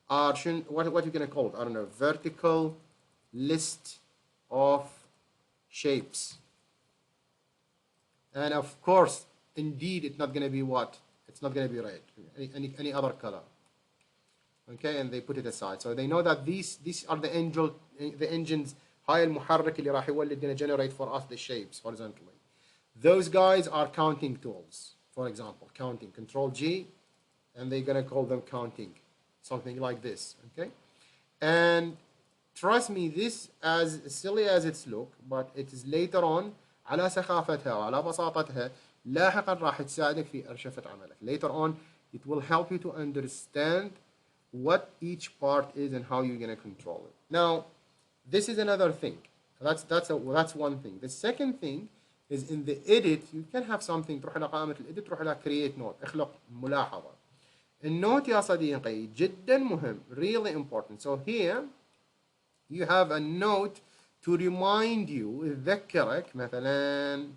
are what you gonna call it? I don't know, vertical list of shapes. And of course, indeed, it's not gonna be what? It's not gonna be red. Any other color. Okay, and they put it aside. So they know that these are the engines هاي المحرك اللي راح يولد gonna generate for us the shapes horizontally. Those guys are counting tools. For example, counting, control G, and they're gonna call them counting, something like this. Okay, and trust me, this as silly as it's look, but it is later on على سخافتها وعلى بساطتها لاحقا راح تساعدك في أرشفة عملك. Later on, it will help you to understand what each part is and how you're gonna control it. Now, this is another thing. That's one thing. The second thing is in the edit, you can have something تروح إلى قائمة الإديت تروح إلى create note اخلق ملاحظة. النوت يا صديقي جدا مهم, really important. So here you have a note to remind you, يذكرك مثلا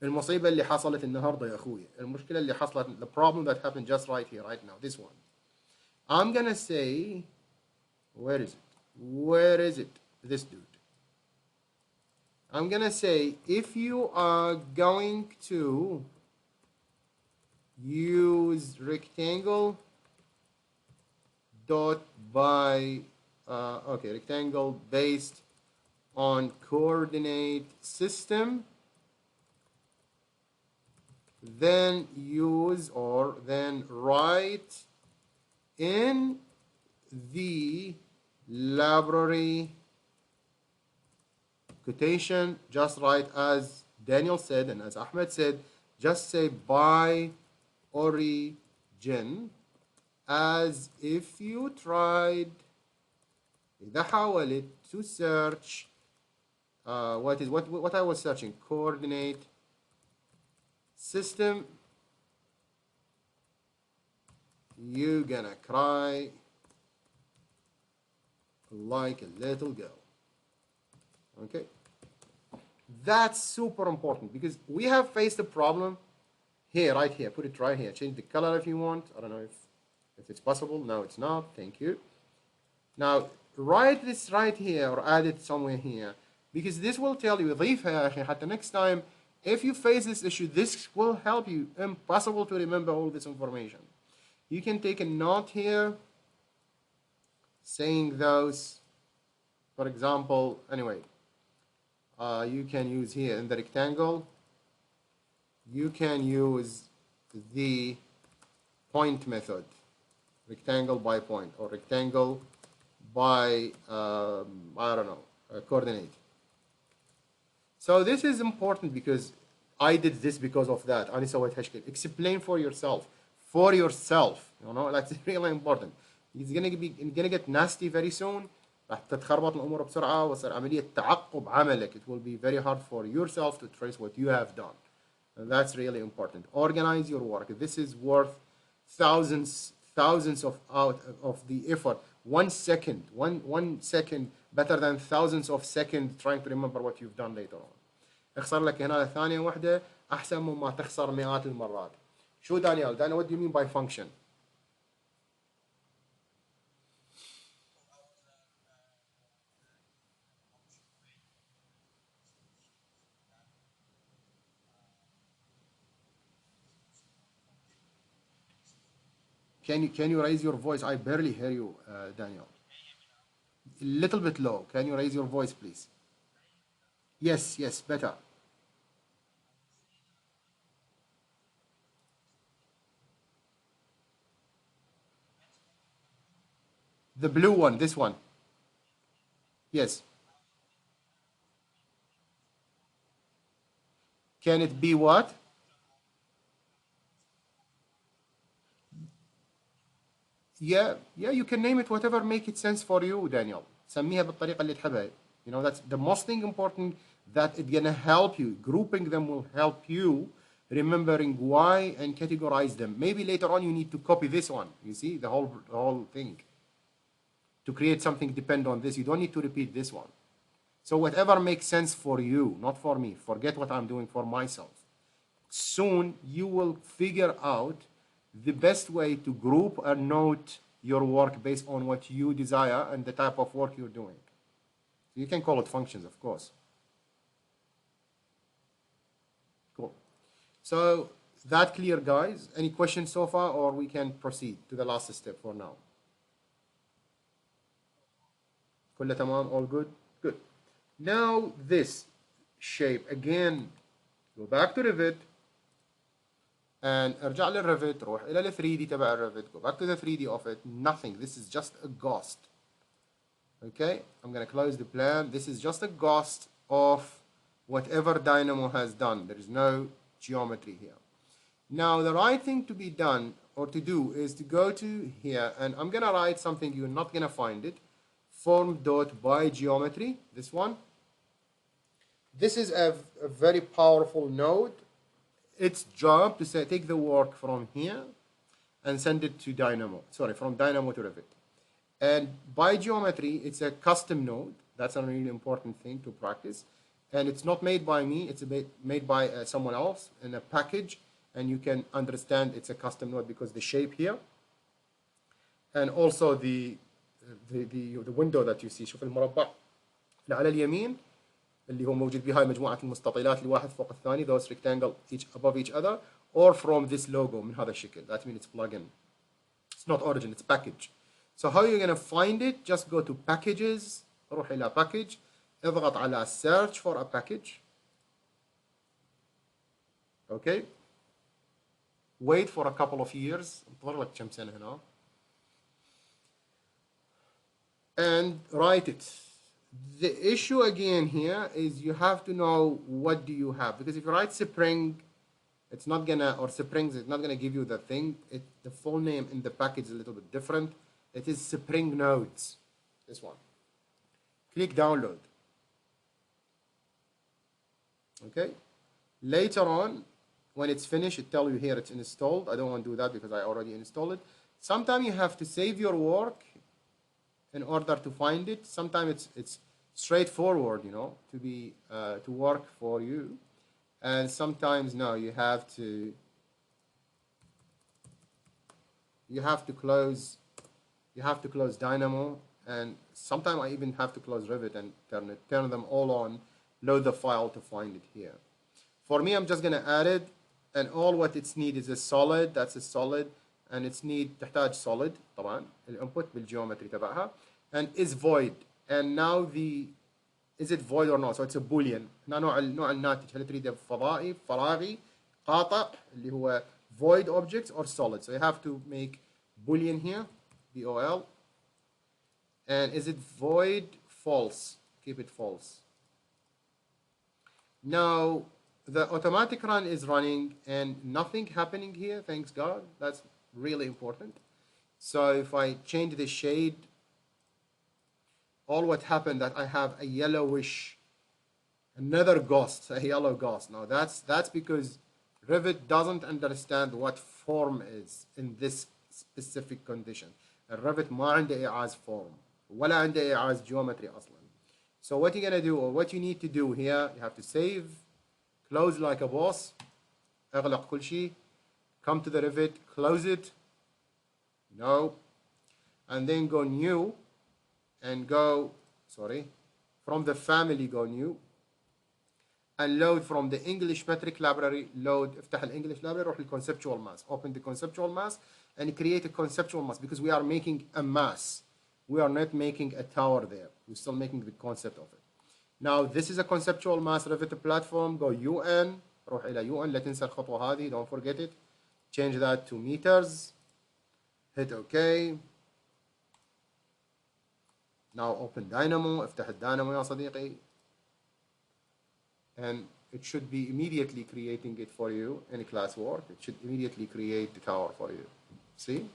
المصيبة اللي حصلت النهاردة يا أخوي, المشكلة اللي حصلت, the problem that happened just right here, right now, this one. I'm gonna say, where is it? Where is it? This dude. I'm gonna say, if you are going to use rectangle dot by rectangle based on coordinate system, then use or then write in the library quotation, just write as Daniel said and as Ahmed said, just say by origin, as if you tried إذا حاولت to search what I was searching, coordinate system, you're gonna cry like a little girl. Okay, that's super important because we have faced a problem here, right here. Put it right here. Change the color if you want. I don't know if it's possible. No, it's not. Thank you. Now write this right here or add it somewhere here because this will tell you ضيفها يا أخي حتى next time if you face this issue, this will help you. Impossible to remember all this information. You can take a note here saying those, for example, anyway, you can use here in the rectangle, you can use the point method, rectangle by point or rectangle by, I don't know, coordinate. So this is important because I did this because of that. أنا سويت هالشيء. Explain for yourself. You know, that's really important. It's gonna get nasty very soon. راح تتخربط الأمور بسرعة وصار عملية تعقب عملك. It will be very hard for yourself to trace what you have done. And that's really important. Organize your work. This is worth thousands of the effort. 1 second, one second better than thousands of seconds trying to remember what you've done later on. اخسر لك هنا ثانية واحدة أحسن مما تخسر مئات المرات. شو دانيال? Daniel, what do you mean by function? Can you raise your voice? I barely hear you, Daniel. A little bit low. Can you raise your voice, please? Yes, better. The blue one, this one. Yes. Can it be what? Yeah, you can name it whatever make it sense for you, Daniel. سميها بالطريقة اللي تحبها. You know, that's the most thing important, that it's gonna help you. Grouping them will help you remembering why and categorize them. Maybe later on you need to copy this one. You see, the whole thing. To create something depend on this. You don't need to repeat this one. So whatever makes sense for you, not for me. Forget what I'm doing for myself. Soon you will figure out the best way to group or note your work based on what you desire and the type of work you're doing. You can call it functions, of course. Cool. So that clear, guys? Any questions so far, or we can proceed to the last step for now? كله تمام? All good? Good. Now this shape, again, go back to Revit and ارجع للريفت, روح إلى ال 3D تبع الريفت, go back to the 3D of it, nothing. This is just a ghost. Okay, I'm going to close the plan. This is just a ghost of whatever Dynamo has done. There is no geometry here. Now the right thing to be done or to do is to go to here, and I'm going to write something, you're not going to find it, Form.ByGeometry, this one. This is a very powerful node. Its job to say take the work from here and send it to Dynamo. Sorry, from Dynamo to Revit. And ByGeometry, it's a custom node. That's a really important thing to practice. And it's not made by me. It's made by someone else in a package. And you can understand it's a custom node because the shape here. And also the window that you see. شوف المربع اللي على اليمين اللي هو موجود بهاي مجموعة المستطيلات الواحد فوق الثاني. Those rectangle each above each other. Or from this logo من هذا الشكل. That means it's plugin. It's not origin, it's package. So how are you going to find it? Just go to packages, روح إلى package, اضغط على search for a package. Okay. Wait for a couple of years. انتظر لك كم سنة هنا. And write it. The issue again here is you have to know what do you have, because if you write Spring, it's not gonna, or Springs, it's not gonna give you the thing. The full name in the package is a little bit different. It is Spring Nodes, this one. Click download. Okay. Later on, when it's finished, it tells you here it's installed. I don't want to do that because I already installed it. Sometimes you have to save your work in order to find it. Sometimes it's straightforward, you know, to work for you. And sometimes no, you have to close Dynamo, and sometimes I even have to close Revit and turn them all on, load the file to find it here. For me, I'm just going to add it, and all what it's need is a solid. That's a solid, and it's need تحتاج solid طبعا الانبوت بالجيومتري تبعها, and is void. And now is it void or not? So it's a boolean. هنا نوع الناتج هل تريده فضائي فراغي قاطع اللي هو void objects or solid. So you have to make boolean here, BOL. And is it void? False. Keep it false. Now the automatic run is running and nothing happening here, thanks God. That's really important. So if I change the shade, all what happened that I have a yellowish, another ghost, a yellow ghost. Now that's because Revit doesn't understand what form is in this specific condition. Revit ما عنده إعاز form ولا عنده إعاز geometry أصلا. So what you're gonna do, or what you need to do here, you have to save, close like a boss, اغلق كل شيء, come to the Revit, close it, no, and then go new, and go, from the family go new, and load from the English metric library, load, افتح ال English library, روح ال Conceptual Mass, open the Conceptual Mass, and create a Conceptual Mass, because we are making a mass. We are not making a tower there. We're still making the concept of it. Now, this is a Conceptual Mass Revit platform. Go UN, روح إلى UN, لا تنسى الخطوة هذه, don't forget it. Change that to meters. Hit OK. Now open Dynamo, افتح الدينامو يا صديقي. And it should be immediately creating it for you in classwork. It should immediately create the tower for you. See?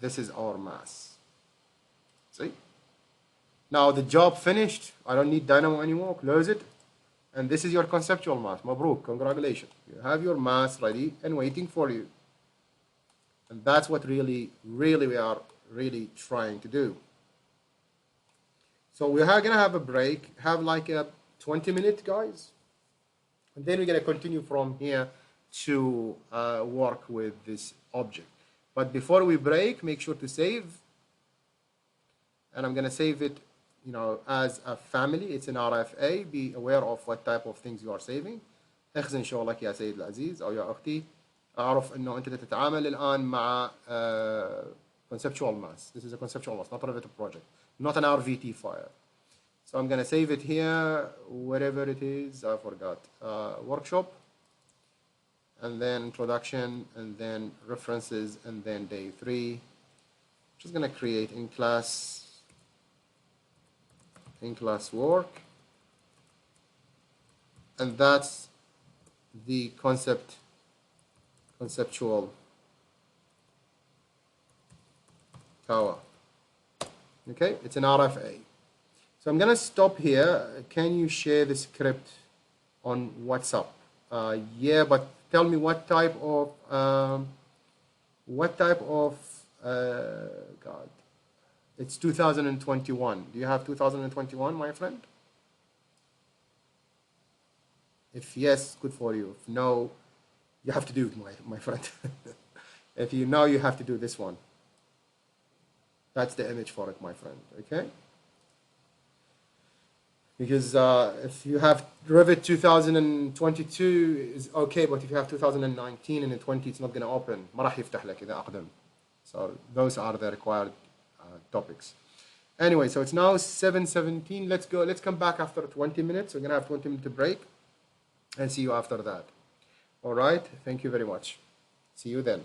This is our mass. See? Now the job finished. I don't need Dynamo anymore. Close it. And this is your conceptual mass. Mabruk, congratulations. You have your mass ready and waiting for you. And that's what really we are really trying to do. So we're going to have a break, have like a 20-minute, guys. And then we're going to continue from here to work with this object. But before we break, make sure to save. And I'm going to save it, you know, as a family. It's an RFA. Be aware of what type of things you are saving. اخزن شغلك يا سيد العزيز أو يا أختي. أعرف إنه أنت تتعامل الآن مع conceptual mass. This is a conceptual mass, not a Revit project, not an RVT file. So I'm going to save it here, wherever it is. I forgot. Workshop, and then introduction, and then references, and then day 3. Just going to create in class work, and that's the conceptual tower. Okay, it's an RFA. So I'm going to stop here. Can you share the script on WhatsApp? Yeah, but tell me what type of God, it's 2021. Do you have 2021, my friend? If yes, good for you. If no, you have to do it, my friend. If you know, you have to do this one. That's the image for it, my friend, okay? Because if you have Revit 2022 is okay, but if you have 2019 and 20, it's not going to open. ما راح يفتح لك إذا أقدم. So those are the required topics. Anyway, so it's now 7:17. Let's go. Let's come back after 20 minutes. We're going to have 20-minute break and see you after that. All right. Thank you very much. See you then.